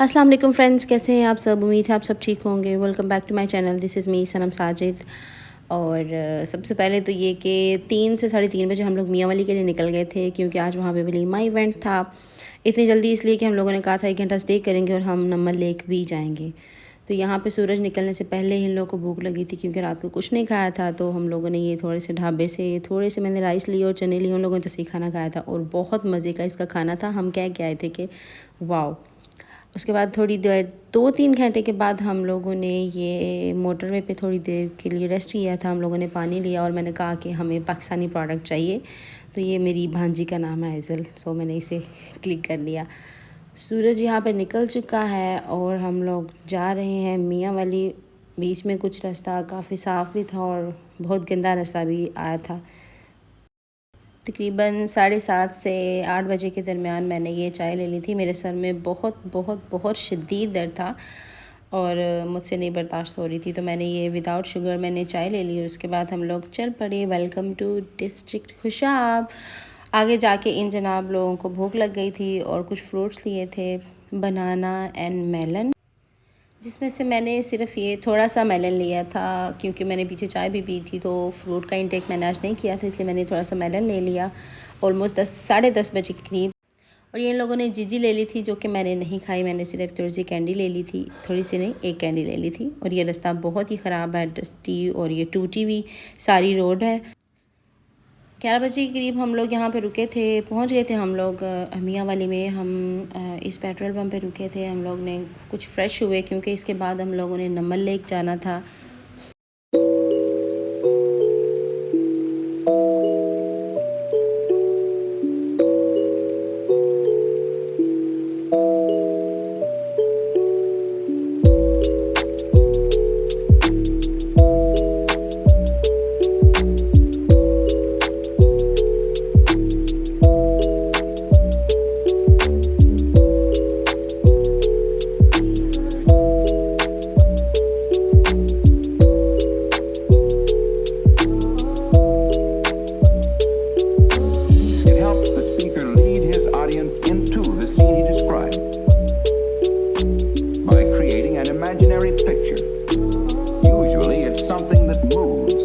अस्सलाम वालेकुम फ्रेंड्स, कैसे हैं आप सब। उम्मीद है आप सब ठीक होंगे। Welcome back to my channel. This is me Sanam Sajid. और सबसे पहले तो ये कि 3 से साढ़े 3 बजे हम लोग मियाँ वाली के लिए निकल गए थे, क्योंकि आज वहाँ पे वलीमा इवेंट था। इतनी जल्दी इसलिए कि हम लोगों ने कहा था 1 घंटा स्टे करेंगे और हम नमन लेक भी जाएंगे। तो यहाँ पे सूरज निकलने से पहले ही इन लोगों को भूख लगी थी, क्योंकि रात को कुछ नहीं खाया था। तो हम लोगों ने ये थोड़े से ढाबे से थोड़े से मैंने राइस लिए और चने लिए। उन लोगों ने तो सही खाना खाया था और बहुत मज़े का इसका खाना था। हम कह के आए थे कि वाओ। उसके बाद थोड़ी देर 2-3 घंटे के बाद हम लोगों ने ये मोटरवे पे थोड़ी देर के लिए रेस्ट किया था। हम लोगों ने पानी लिया और मैंने कहा कि हमें पाकिस्तानी प्रोडक्ट चाहिए। तो ये मेरी भांजी का नाम है ऐज़ल, सो मैंने इसे क्लिक कर लिया। सूरज यहाँ पे निकल चुका है और हम लोग जा रहे हैं मियाँ वाली। बीच में कुछ रास्ता काफ़ी साफ़ भी था और बहुत गंदा रास्ता भी आया था। तकरीबन 7:30 से 8 बजे के दरमियान मैंने ये चाय ले ली थी। मेरे सर में बहुत बहुत बहुत शदीद दर्द था और मुझसे नहीं बर्दाश्त हो रही थी, तो मैंने ये विदाउट शुगर मैंने चाय ले ली। और उसके बाद हम लोग चल पड़े। Welcome to district Khushab. आगे जाके इन जनाब लोगों को भूख लग गई थी और कुछ फ्रूट्स लिए थे, बनाना एंड मेलन, जिसमें से मैंने सिर्फ ये थोड़ा सा मेलन लिया था, क्योंकि मैंने पीछे चाय भी पी थी। तो फ्रूट का इंटेक मैंने आज नहीं किया था, इसलिए मैंने थोड़ा सा मेलन ले लिया ऑलमोस्ट 10 साढ़े 10 बजे के करीब। और ये इन लोगों ने जीजी ले ली थी, जो कि मैंने नहीं खाई। मैंने सिर्फ थोड़ी सी कैंडी ले ली थी, थोड़ी सी नहीं, एक कैंडी ले ली थी। और ये रास्ता बहुत ही ख़राब है, डस्टी, और ये टूटी हुई सारी रोड है। 11 बजे के करीब हम लोग यहाँ पे रुके थे। पहुँच गए थे हम लोग मियाँ वाली में। हम इस पेट्रोल पंप पे रुके थे। हम लोग ने कुछ फ़्रेश हुए, क्योंकि इसके बाद हम लोगों ने नमन लेक जाना था। It helps the speaker lead his audience into the scene he describes by creating an imaginary picture. Usually it's something that moves.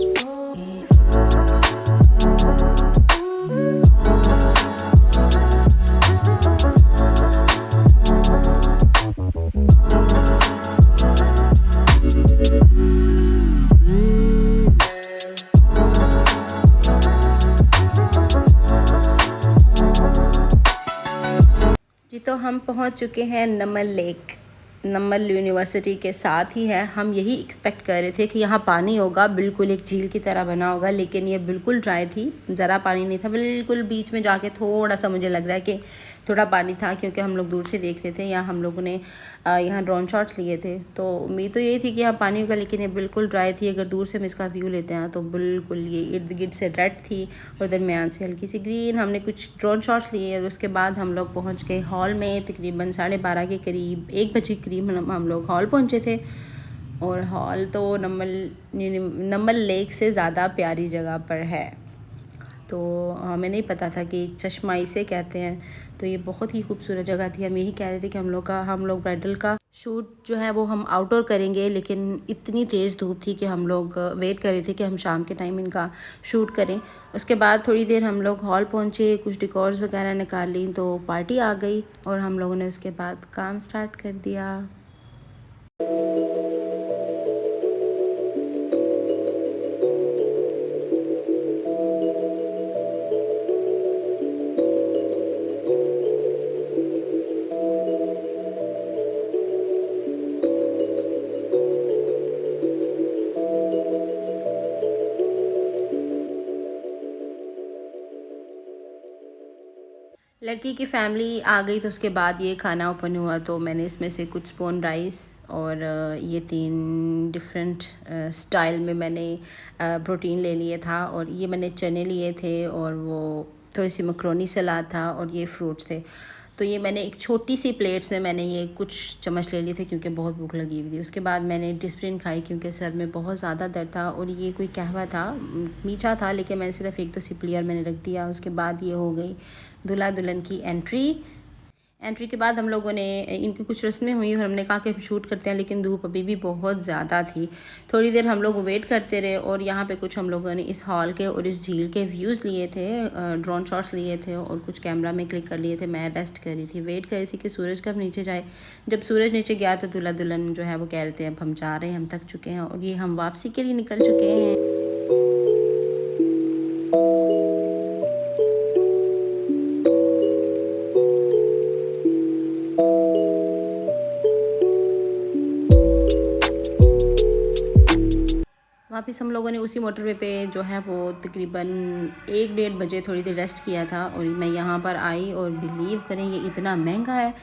जी, तो हम पहुंच चुके हैं नमल लेक। नमल यूनिवर्सिटी के साथ ही है। हम यही एक्सपेक्ट कर रहे थे कि यहाँ पानी होगा, बिल्कुल एक झील की तरह बना होगा, लेकिन ये बिल्कुल ड्राई थी, ज़रा पानी नहीं था। बिल्कुल बीच में जाके थोड़ा सा मुझे लग रहा है कि थोड़ा पानी था, क्योंकि हम लोग दूर से देख रहे थे। यहाँ हम लोगों ने यहाँ ड्रोन शॉट्स लिए थे, तो उम्मीद तो यही थी कि यहाँ पानी होगा, लेकिन ये बिल्कुल ड्राई थी। अगर दूर से हम इसका व्यू लेते हैं तो बिल्कुल ये इर्द गिर्द से रेड थी और दरमियान से हल्की सी ग्रीन। हमने कुछ ड्रोन शॉट्स लिए और उसके बाद हम लोग पहुँच गए हॉल में। तकरीबन 12:30 के करीब, 1 बजे के करीब हम लोग हॉल पहुँचे थे। और हॉल तो नमल लेक से ज़्यादा प्यारी जगह पर है। तो हमें नहीं पता था कि चश्मा इसे कहते हैं। तो ये बहुत ही खूबसूरत जगह थी। हम यही कह रहे थे कि हम लोग ब्राइडल का शूट जो है वो हम आउटडोर करेंगे, लेकिन इतनी तेज़ धूप थी कि हम लोग वेट कर रहे थे कि हम शाम के टाइम इनका शूट करें। उसके बाद थोड़ी देर हम लोग हॉल पहुँचे, कुछ डेकोर्स वगैरह निकाल ली, तो पार्टी आ गई और हम लोगों ने उसके बाद काम स्टार्ट कर दिया। लड़की की फैमिली आ गई, तो उसके बाद ये खाना ओपन हुआ। तो मैंने इसमें से कुछ स्पून राइस और ये 3 डिफरेंट स्टाइल में मैंने प्रोटीन ले लिए था। और ये मैंने चने लिए थे और वो थोड़ी सी मकरोनी सलाद था और ये फ्रूट्स थे। तो ये मैंने एक छोटी सी प्लेट्स में मैंने ये कुछ चम्मच ले लिए थे, क्योंकि बहुत भूख लगी हुई थी। उसके बाद मैंने डिस्प्रिन खाई, क्योंकि सर में बहुत ज़्यादा दर्द था। और ये कोई कहवा था, मीठा था, लेकिन मैंने सिर्फ 1-2 सिप लिया और मैंने रख दिया। उसके बाद ये हो गई दूल्हा दुल्हन की एंट्री। एंट्री के बाद हम लोगों ने इनकी कुछ रस्में हुई और हमने कहा कि हम शूट करते हैं, लेकिन धूप अभी भी बहुत ज़्यादा थी। थोड़ी देर हम लोग वेट करते रहे और यहाँ पे कुछ हम लोगों ने इस हॉल के और इस झील के व्यूज़ लिए थे, ड्रोन शॉट्स लिए थे और कुछ कैमरा में क्लिक कर लिए थे। मैं रेस्ट कर रही थी, वेट कर रही थी कि सूरज कब नीचे जाए। जब सूरज नीचे गया तो दूल्हा दुल्हन जो है वो कह रहे थे अब हम जा रहे हैं, हम थक चुके हैं, और ये हम वापसी के लिए निकल चुके हैं। वापस हम लोगों ने उसी मोटरवे पे जो है वो तकरीबन 1 डेढ़ बजे थोड़ी देर रेस्ट किया था और मैं यहाँ पर आई और बिलीव करें ये इतना महंगा है।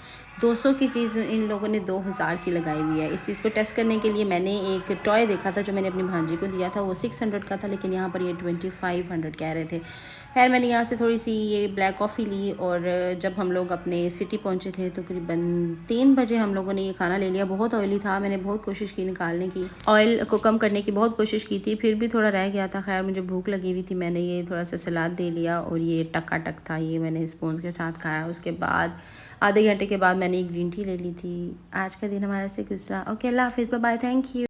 200 की चीज़ इन लोगों ने 2000 की लगाई हुई है। इस चीज़ को टेस्ट करने के लिए मैंने एक टॉय देखा था जो मैंने अपनी भांजी को दिया था, वो 600 का था, लेकिन यहाँ पर ये 2500 कह रहे थे। खैर मैंने यहाँ से थोड़ी सी ये ब्लैक कॉफ़ी ली और जब हम लोग अपने सिटी पहुँचे थे तो तकरीबन 3 बजे हम लोगों ने ये खाना ले लिया। बहुत ऑयली था, मैंने बहुत कोशिश की निकालने की, ऑयल को कम करने की बहुत कोशिश की थी, फिर भी थोड़ा रह गया था। खैर मुझे भूख लगी हुई थी, मैंने ये थोड़ा सा सलाद दे लिया और ये टक था, ये मैंने स्पून के साथ खाया। उसके बाद आधे घंटे के बाद मैंने एक ग्रीन टी ले ली थी। आज का दिन हमारे से गुजरा। ओके, अल्लाह हाफिज़, बाय बाय, थैंक यू।